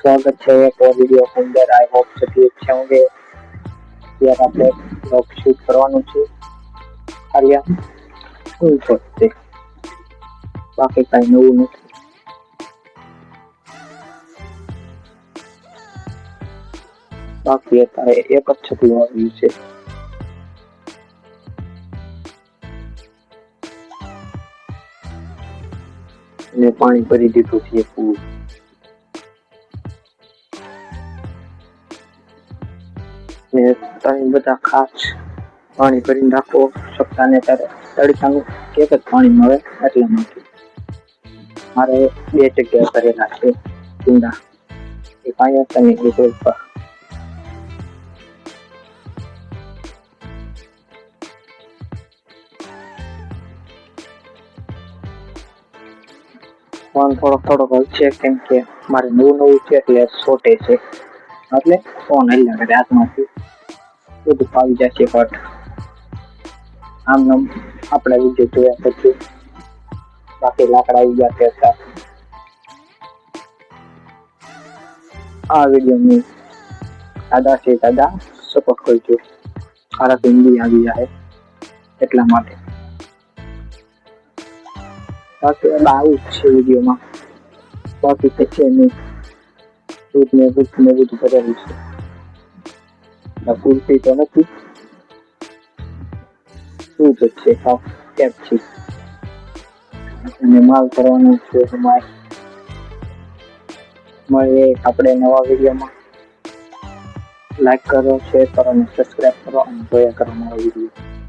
स्वागत है एक और वीडियो के अंदर। आई होप सभी अच्छे होंगे। यार આપણે બ્લોગ શૂટ કરવાનું છે ખાલી શું કરતે બાકી કઈ નવું નથી। બાકી અત્યારે એક જ છકલું આવ્યું છે। ને પાણી ભરી દીધું છે પૂરું। ને તમે બધા ખાસ પાણી ભરીને રાખો સપ્તાહને ત્યારે તડકાનું એક જ પાણી મળે એટલા માટે મારે 2 જગ્યાએ કરેલા છે કુંડા એક અહીંયા અને એક ઉપર। ફોન થોડોક છે કેમ કે મારે નવું છે એટલે છોટે છે એટલે ફોન હલ્યા કરે હાથમાંથી બધું પાવી જશે। બટ આમ આપણે વિડીયો જોયા પછી બાકી લાકડા આવી ગયા હતા। આ વિડીયોની દાદા સપોર્ટ કરજો સારા હિન્દી આવી જાય એટલા માટે। બાકી આવું જ છે વિડીયોમાં બાકી તો છે નહીં દૂધ ને બધું ભરેલું છે પૂરતી તો નથી શું જ છે કેપ છે અને માલ કરવાનો છે। મળીએ આપણે નવા વિડીયોમાં। લાઈક કરો શેર કરો અને સબસ્ક્રાઈબ કરો અને જોયા કરો નવા વિડીયો।